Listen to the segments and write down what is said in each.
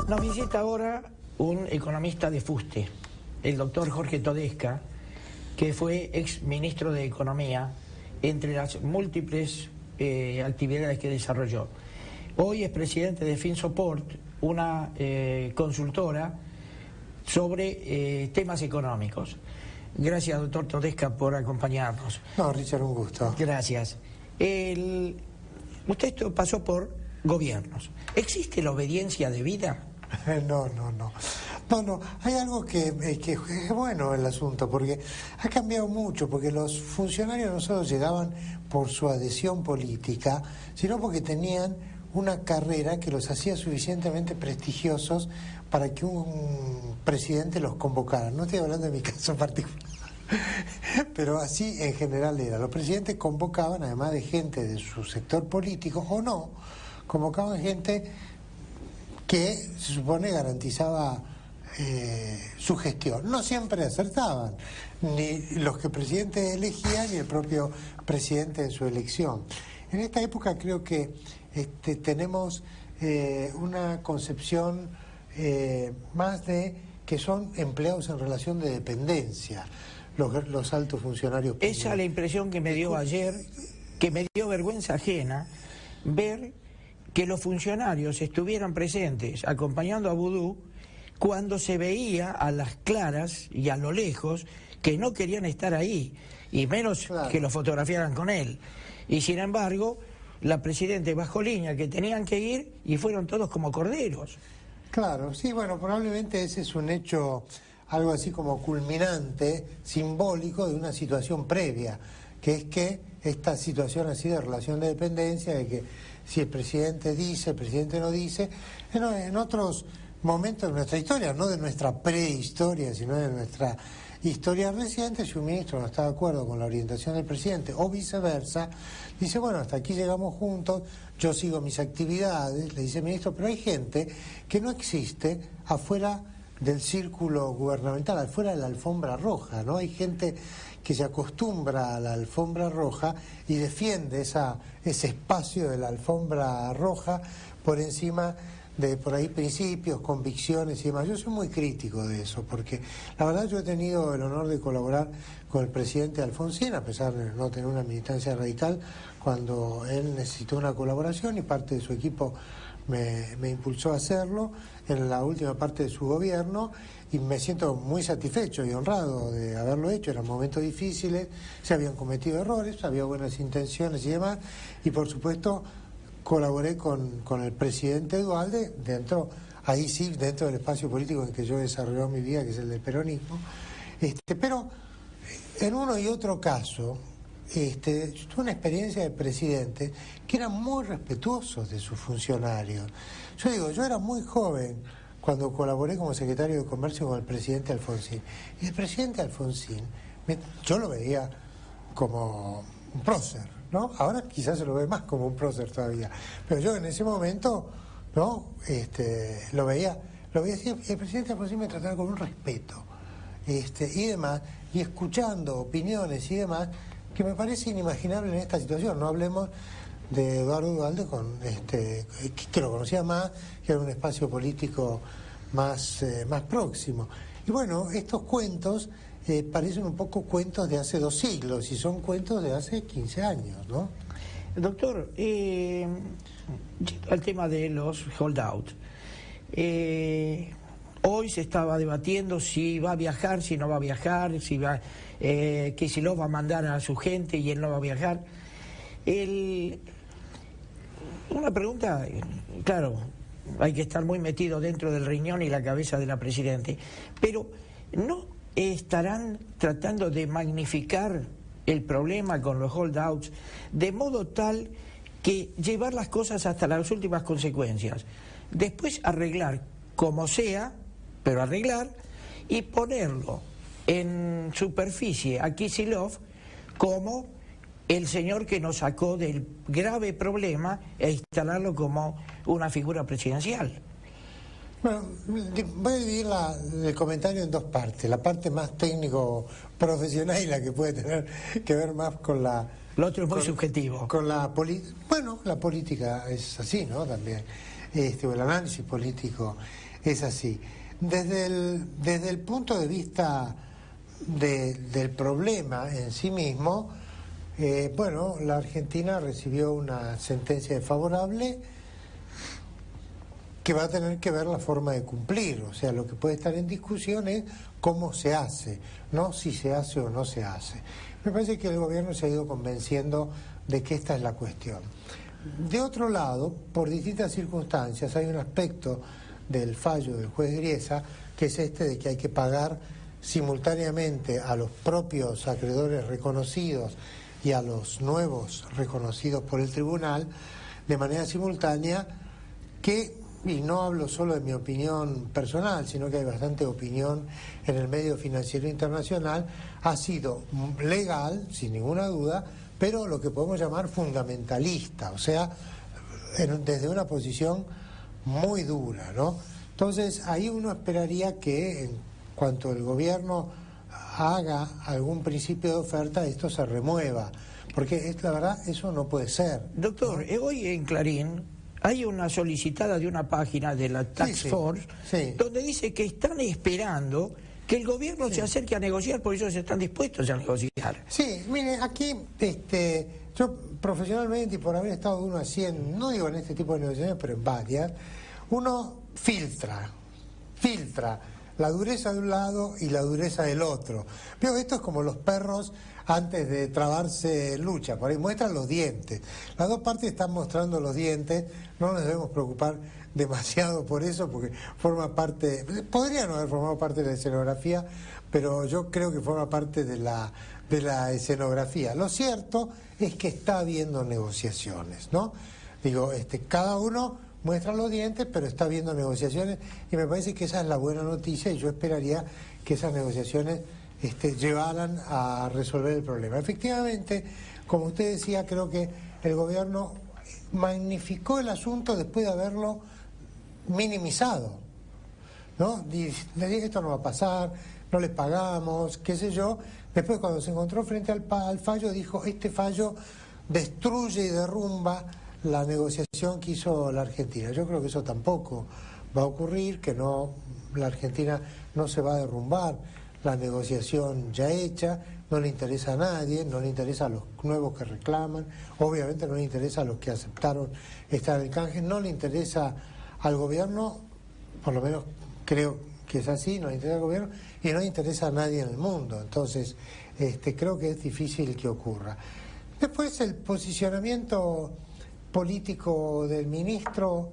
Nos visita ahora un economista de fuste, el doctor Jorge Todesca, que fue ex ministro de Economía, entre las múltiples actividades que desarrolló. Hoy es presidente de FinSupport, una consultora sobre temas económicos. Gracias, doctor Todesca, por acompañarnos. No, Richard, un gusto. Gracias. Usted pasó por gobiernos. ¿Existe la obediencia debida? No. Hay algo que es bueno el asunto, porque ha cambiado mucho, porque los funcionarios no solo llegaban por su adhesión política, sino porque tenían una carrera que los hacía suficientemente prestigiosos para que un presidente los convocara. No estoy hablando de mi caso particular, pero así en general era. Los presidentes convocaban, además de gente de su sector político, o no, convocaban gente que se supone garantizaba su gestión. No siempre acertaban, ni los que el presidente elegía, ni el propio presidente en su elección. En esta época creo que tenemos una concepción más de que son empleados en relación de dependencia, los altos funcionarios públicos. Esa es la impresión que me dio ayer, que me dio vergüenza ajena ver que los funcionarios estuvieran presentes acompañando a Vudú cuando se veía a las claras y a lo lejos que no querían estar ahí, y menos claro, que lo fotografiaran con él. Y sin embargo, la presidenta bajó línea que tenían que ir y fueron todos como corderos. Claro, sí, bueno, probablemente ese es un hecho, algo así como culminante, simbólico de una situación previa, que es que esta situación así de relación de dependencia, de que si el presidente dice, el presidente no dice, en otros momentos de nuestra historia, no de nuestra prehistoria, sino de nuestra historia reciente, si un ministro no está de acuerdo con la orientación del presidente o viceversa, dice, bueno, hasta aquí llegamos juntos, yo sigo mis actividades, le dice el ministro, pero hay gente que no existe afuera del círculo gubernamental, afuera de la alfombra roja, ¿no? Hay gente que se acostumbra a la alfombra roja y defiende ese espacio de la alfombra roja por encima de por ahí principios, convicciones y demás. Yo soy muy crítico de eso, porque la verdad yo he tenido el honor de colaborar con el presidente Alfonsín, a pesar de no tener una militancia radical, cuando él necesitó una colaboración y parte de su equipo me impulsó a hacerlo en la última parte de su gobierno, y me siento muy satisfecho y honrado de haberlo hecho. Eran momentos difíciles, se habían cometido errores, había buenas intenciones y demás, y por supuesto colaboré con el presidente Duhalde, ahí sí, dentro del espacio político en que yo he desarrollado mi vida, que es el del peronismo. Pero en uno y otro caso, yo tuve una experiencia de presidente que eran muy respetuosos de sus funcionarios. Yo era muy joven cuando colaboré como secretario de Comercio con el presidente Alfonsín. Y el presidente Alfonsín, yo lo veía como un prócer, ¿no? Ahora quizás se lo ve más como un prócer todavía. Pero yo en ese momento, ¿no? Lo veía así. El presidente Alfonsín me trataba con un respeto, y demás, y escuchando opiniones y demás, que me parece inimaginable en esta situación. No hablemos de Eduardo Duhalde, que lo conocía más, que era un espacio político más próximo. Y bueno, estos cuentos parecen un poco cuentos de hace 2 siglos, y son cuentos de hace 15 años, ¿no? Doctor, al tema de los holdouts. Hoy se estaba debatiendo si va a viajar, si no va a viajar, que si lo va a mandar a su gente y él no va a viajar. Una pregunta, claro, hay que estar muy metido dentro del riñón y la cabeza de la presidente, pero ¿no estarán tratando de magnificar el problema con los holdouts de modo tal que llevar las cosas hasta las últimas consecuencias, después arreglar como sea, pero arreglar, y ponerlo en superficie a Kicillof como el señor que nos sacó del grave problema e instalarlo como una figura presidencial? Bueno, voy a dividir el comentario en 2 partes. La parte más técnico-profesional y la que puede tener que ver más con la... Lo otro es muy subjetivo. Bueno, la política es así, ¿no? También. O el análisis político es así. Desde el punto de vista del problema en sí mismo, bueno, la Argentina recibió una sentencia desfavorable que va a tener que ver la forma de cumplir. O sea, lo que puede estar en discusión es cómo se hace, no si se hace o no se hace. Me parece que el gobierno se ha ido convenciendo de que esta es la cuestión. De otro lado, por distintas circunstancias, hay un aspecto del fallo del juez Griesa, que es este de que hay que pagar simultáneamente a los propios acreedores reconocidos y a los nuevos reconocidos por el tribunal, de manera simultánea, que, y no hablo solo de mi opinión personal, sino que hay bastante opinión en el medio financiero internacional, ha sido legal, sin ninguna duda, pero lo que podemos llamar fundamentalista, o sea, desde una posición muy dura, ¿no? Entonces, ahí uno esperaría que, en cuanto el gobierno haga algún principio de oferta, esto se remueva, porque la verdad, eso no puede ser. Doctor, ¿no? Hoy en Clarín hay una solicitada de una página de la Task Force, donde dice que están esperando que el gobierno se acerque a negociar, por eso están dispuestos a negociar. Sí, mire, aquí yo profesionalmente, y por haber estado uno así no digo en este tipo de negociaciones, pero en varias, uno filtra la dureza de un lado y la dureza del otro. Pero esto es como los perros antes de trabarse lucha, por ahí muestran los dientes. Las dos partes están mostrando los dientes, no nos debemos preocupar demasiado por eso, porque forma parte, podría no haber formado parte de la escenografía, pero yo creo que forma parte de la escenografía. Lo cierto es que está habiendo negociaciones, ¿no? Digo, cada uno muestra los dientes, pero está habiendo negociaciones, y me parece que esa es la buena noticia, y yo esperaría que esas negociaciones llevaran a resolver el problema. Efectivamente, como usted decía, creo que el gobierno magnificó el asunto después de haberlo minimizado, ¿no? Le dije, esto no va a pasar, no les pagamos, qué sé yo. Después, cuando se encontró frente al fallo, dijo, este fallo destruye y derrumba la negociación que hizo la Argentina. Yo creo que eso tampoco va a ocurrir, que la Argentina no se va a derrumbar, la negociación ya hecha, no le interesa a nadie, no le interesa a los nuevos que reclaman, obviamente no le interesa a los que aceptaron estar en el canje, no le interesa al gobierno, por lo menos creo que es así, no le interesa al gobierno y no le interesa a nadie en el mundo. Entonces, creo que es difícil que ocurra. Después, el posicionamiento político del ministro,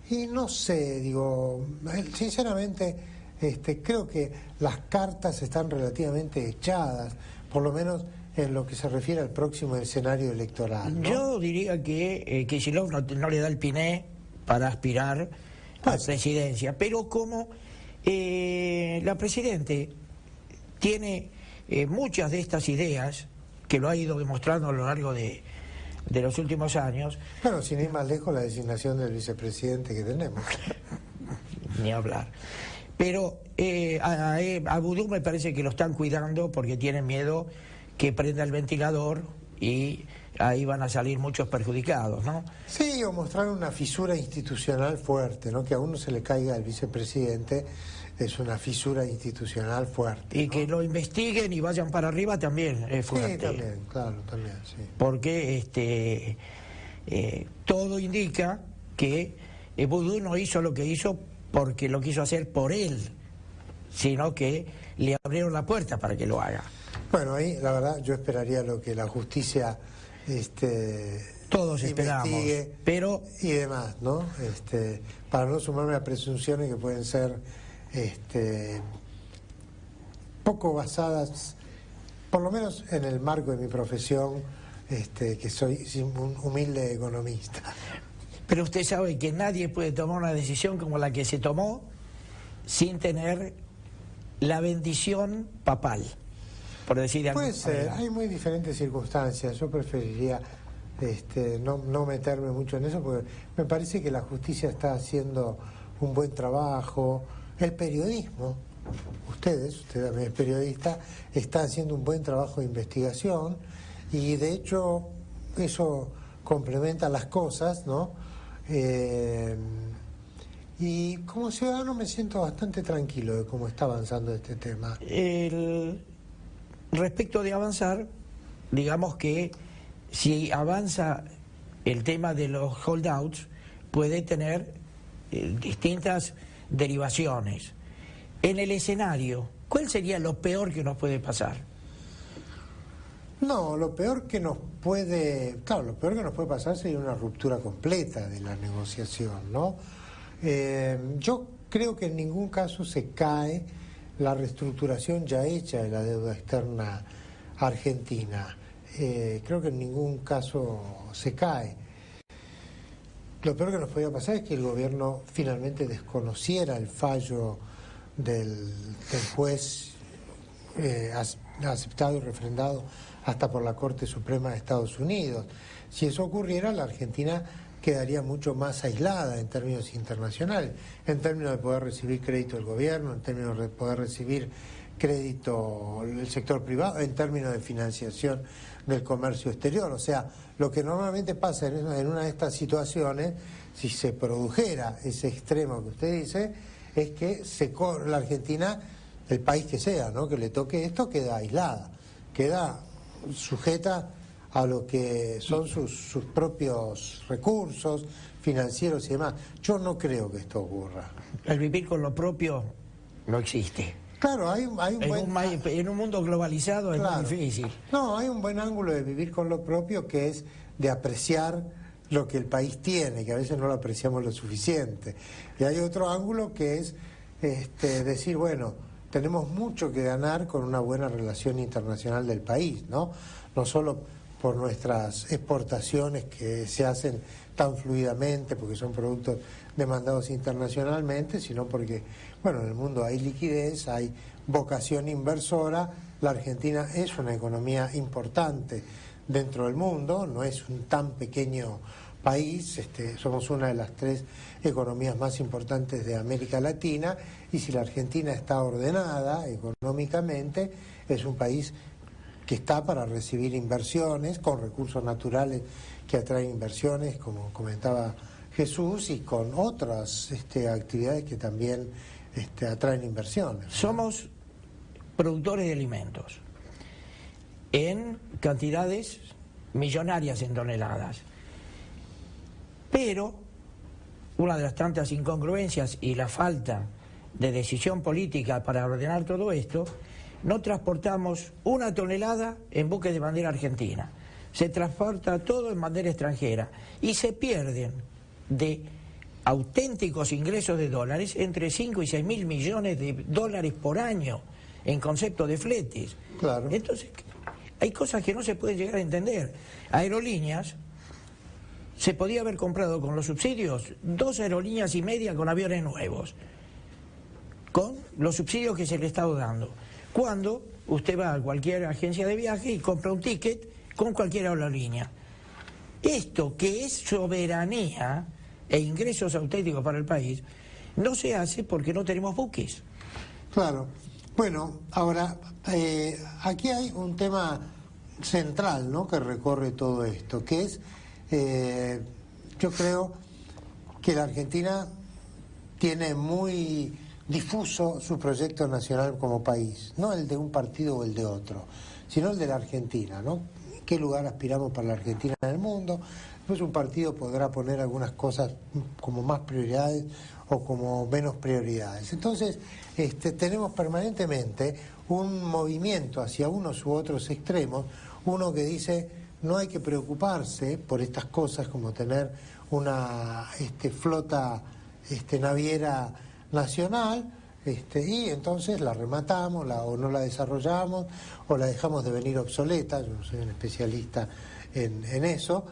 y no sé, digo, sinceramente, creo que las cartas están relativamente echadas, por lo menos en lo que se refiere al próximo escenario electoral, ¿no? Yo diría que Kicillof no le da el piné para aspirar a presidencia, pero como la Presidente tiene muchas de estas ideas, que lo ha ido demostrando a lo largo de los últimos años. Bueno, sin ir más lejos, la designación del vicepresidente que tenemos. Ni hablar. Pero a Vudú me parece que lo están cuidando porque tienen miedo que prenda el ventilador y ahí van a salir muchos perjudicados, ¿no? Sí, o mostrar una fisura institucional fuerte, ¿no? Que a uno se le caiga el vicepresidente es una fisura institucional fuerte, Y ¿no? que lo investiguen y vayan para arriba también es fuerte. Sí, también, claro, también, sí. Porque todo indica que Vudú no hizo lo que hizo porque lo quiso hacer por él, sino que le abrieron la puerta para que lo haga. Bueno, ahí la verdad yo esperaría lo que la justicia todos esperamos, pero y demás, ¿no? Para no sumarme a presunciones que pueden ser poco basadas, por lo menos en el marco de mi profesión, que soy un humilde economista. Pero usted sabe que nadie puede tomar una decisión como la que se tomó sin tener la bendición papal, por decir de alguna manera. Puede ser, hay muy diferentes circunstancias. Yo preferiría no meterme mucho en eso, porque me parece que la justicia está haciendo un buen trabajo. El periodismo, usted también es periodista, está haciendo un buen trabajo de investigación y de hecho eso complementa las cosas, ¿no? Y como ciudadano me siento bastante tranquilo de cómo está avanzando este tema. Respecto de avanzar, digamos que si avanza el tema de los holdouts, puede tener distintas derivaciones. En el escenario, ¿cuál sería lo peor que nos puede pasar? No, lo peor que nos puede pasar sería una ruptura completa de la negociación, ¿no? Yo creo que en ningún caso se cae la reestructuración ya hecha de la deuda externa argentina. Creo que en ningún caso se cae. Lo peor que nos podía pasar es que el gobierno finalmente desconociera el fallo del juez aceptado y refrendado hasta por la Corte Suprema de Estados Unidos. Si eso ocurriera, la Argentina quedaría mucho más aislada en términos internacionales, en términos de poder recibir crédito del gobierno, en términos de poder recibir crédito del sector privado, en términos de financiación del comercio exterior. O sea, lo que normalmente pasa en una de estas situaciones, si se produjera ese extremo que usted dice, es que la Argentina, el país que sea, ¿no?, que le toque esto, queda aislada, queda sujeta a lo que son sus propios recursos financieros y demás. Yo no creo que esto ocurra. El vivir con lo propio no existe. Claro, en un mundo globalizado es muy difícil. No, hay un buen ángulo de vivir con lo propio, que es de apreciar lo que el país tiene, que a veces no lo apreciamos lo suficiente. Y hay otro ángulo que es decir, bueno, tenemos mucho que ganar con una buena relación internacional del país, ¿no? No solo por nuestras exportaciones que se hacen tan fluidamente, porque son productos demandados internacionalmente, sino porque, bueno, en el mundo hay liquidez, hay vocación inversora. La Argentina es una economía importante dentro del mundo, no es un tan pequeño país, somos una de las 3 economías más importantes de América Latina, y si la Argentina está ordenada económicamente, es un país que está para recibir inversiones, con recursos naturales que atraen inversiones, como comentaba Jesús, y con otras actividades que también atraen inversiones, ¿no? Somos productores de alimentos en cantidades millonarias en toneladas, pero una de las tantas incongruencias y la falta de decisión política para ordenar todo esto, no transportamos una tonelada en buques de bandera argentina, se transporta todo en bandera extranjera y se pierden de auténticos ingresos de dólares entre 5 y 6 mil millones de dólares por año en concepto de fletes. Claro. Entonces, hay cosas que no se pueden llegar a entender. Aerolíneas, se podía haber comprado con los subsidios 2 aerolíneas y media con aviones nuevos, con los subsidios que se le está dando. Cuando usted va a cualquier agencia de viaje y compra un ticket con cualquier aerolínea. Esto, que es soberanía e ingresos auténticos para el país, no se hace porque no tenemos buques. Claro. Bueno, ahora, aquí hay un tema central, ¿no?, que recorre todo esto, que es, yo creo que la Argentina tiene muy difuso su proyecto nacional como país, no el de un partido o el de otro, sino el de la Argentina, ¿no? ¿Qué lugar aspiramos para la Argentina en el mundo? Pues un partido podrá poner algunas cosas como más prioridades o como menos prioridades. Entonces, tenemos permanentemente un movimiento hacia unos u otros extremos, uno que dice no hay que preocuparse por estas cosas como tener una flota naviera nacional, y entonces la rematamos o no la desarrollamos o la dejamos de venir obsoleta. Yo no soy un especialista en eso.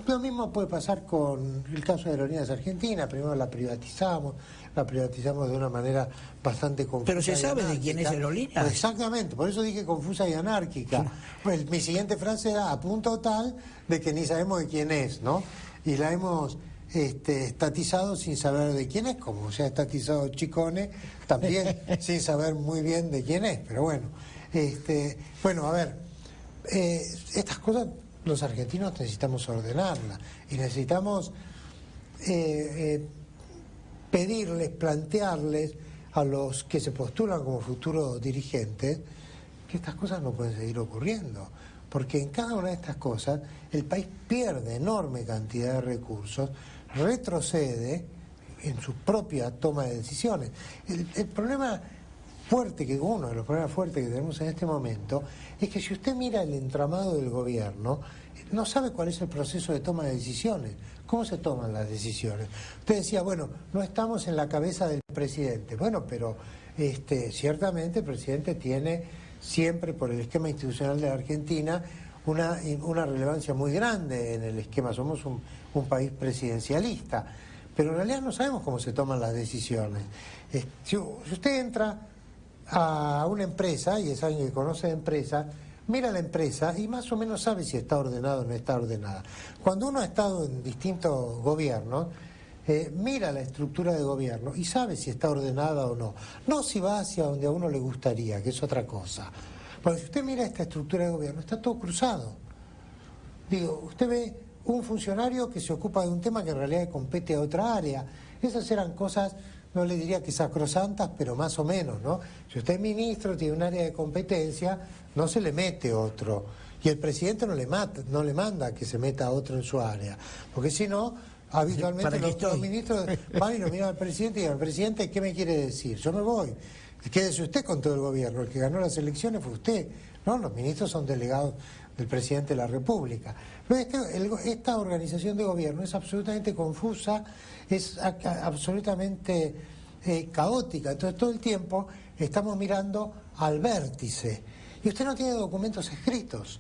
Lo mismo puede pasar con el caso de Aerolíneas Argentinas. Primero la privatizamos de una manera bastante confusa. Pero se sabe de quién es Aerolíneas. Pues exactamente, por eso dije confusa y anárquica. Pues mi siguiente frase era a punto tal de que ni sabemos de quién es, ¿no? Y la hemos estatizado sin saber de quién es, como se ha estatizado Chicone, también sin saber muy bien de quién es. Pero bueno, bueno, a ver, estas cosas los argentinos necesitamos ordenarlas y necesitamos pedirles, plantearles a los que se postulan como futuros dirigentes que estas cosas no pueden seguir ocurriendo, porque en cada una de estas cosas el país pierde enorme cantidad de recursos, retrocede en su propia toma de decisiones. El problema fuerte, uno de los problemas fuertes que tenemos en este momento, es que si usted mira el entramado del gobierno, no sabe cuál es el proceso de toma de decisiones. ¿Cómo se toman las decisiones? Usted decía, bueno, no estamos en la cabeza del presidente. Bueno, pero ciertamente el presidente tiene siempre, por el esquema institucional de la Argentina, una relevancia muy grande en el esquema. Somos un país presidencialista, pero en realidad no sabemos cómo se toman las decisiones. Si usted entra a una empresa, y es alguien que conoce de empresa, mira la empresa y más o menos sabe si está ordenada o no está ordenada. Cuando uno ha estado en distintos gobiernos, mira la estructura de gobierno y sabe si está ordenada o no. No si va hacia donde a uno le gustaría, que es otra cosa. Porque si usted mira esta estructura de gobierno, está todo cruzado. Digo, usted ve un funcionario que se ocupa de un tema que en realidad compete a otra área. Esas eran cosas, no le diría que sacrosantas, pero más o menos, ¿no? Si usted es ministro, tiene un área de competencia, no se le mete otro. Y el presidente no le manda que se meta otro en su área. Porque si no, habitualmente los ministros van y lo miran al presidente y digan, presidente, ¿qué me quiere decir? Yo me voy. Quédese usted con todo el gobierno. El que ganó las elecciones fue usted. No, los ministros son delegados del presidente de la República. Pero esta organización de gobierno es absolutamente confusa, es absolutamente caótica. Entonces todo el tiempo estamos mirando al vértice. Y usted no tiene documentos escritos.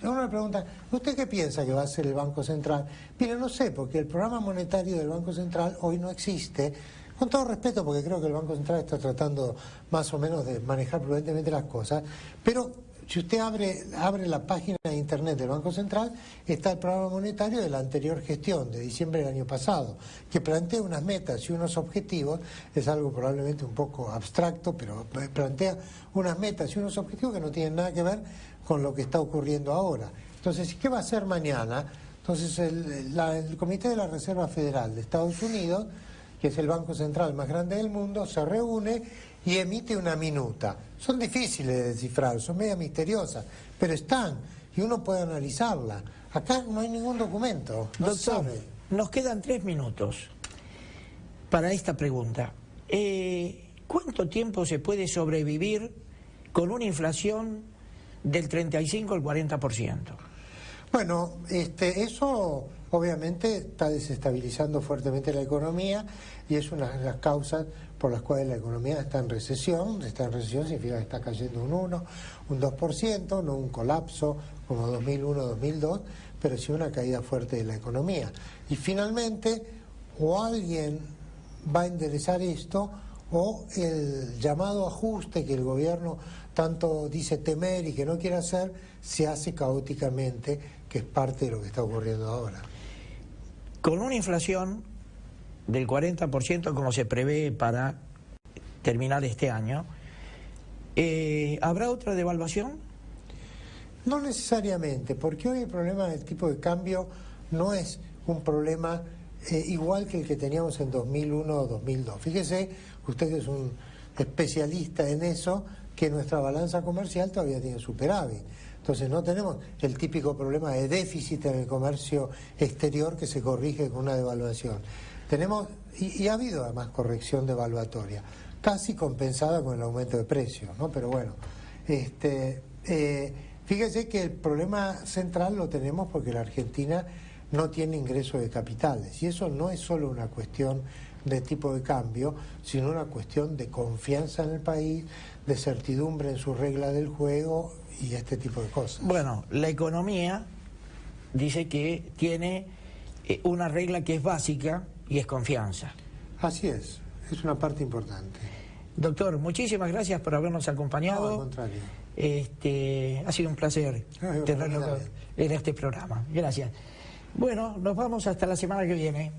Uno le pregunta, ¿usted qué piensa que va a hacer el Banco Central? Mire, no sé, porque el programa monetario del Banco Central hoy no existe. Con todo respeto, porque creo que el Banco Central está tratando más o menos de manejar prudentemente las cosas, pero si usted abre la página de internet del Banco Central, está el programa monetario de la anterior gestión, de diciembre del año pasado, que plantea unas metas y unos objetivos, es algo probablemente un poco abstracto, pero plantea unas metas y unos objetivos que no tienen nada que ver con lo que está ocurriendo ahora. Entonces, ¿qué va a hacer mañana? Entonces, el Comité de la Reserva Federal de Estados Unidos, que es el banco central más grande del mundo, se reúne y emite una minuta. Son difíciles de descifrar, son media misteriosas, pero están y uno puede analizarla. Acá no hay ningún documento. No Doctor, sabe. Nos quedan 3 minutos para esta pregunta. ¿Cuánto tiempo se puede sobrevivir con una inflación del 35 al 40%? Bueno, eso obviamente está desestabilizando fuertemente la economía y es una de las causas por las cuales la economía está en recesión. Está en recesión significa que está cayendo un 1, un 2%, no un colapso como 2001, 2002, pero sí una caída fuerte de la economía. Y finalmente, o alguien va a enderezar esto, o el llamado ajuste que el gobierno tanto dice temer y que no quiere hacer, se hace caóticamente, que es parte de lo que está ocurriendo ahora. Con una inflación del 40% como se prevé para terminar este año, ¿habrá otra devaluación? No necesariamente, porque hoy el problema del tipo de cambio no es un problema igual que el que teníamos en 2001 o 2002. Fíjese, usted que es un especialista en eso, que nuestra balanza comercial todavía tiene superávit. Entonces no tenemos el típico problema de déficit en el comercio exterior que se corrige con una devaluación. Tenemos, y ha habido además corrección devaluatoria, casi compensada con el aumento de precios, ¿no? Pero bueno, fíjese que el problema central lo tenemos porque la Argentina no tiene ingreso de capitales, y eso no es solo una cuestión de tipo de cambio, sino una cuestión de confianza en el país, de certidumbre en sus reglas del juego y este tipo de cosas. Bueno, la economía dice que tiene una regla que es básica y es confianza. Así es una parte importante. Doctor, muchísimas gracias por habernos acompañado. No, al contrario. Ha sido un placer tenerlo en este programa. Gracias. Bueno, nos vamos hasta la semana que viene.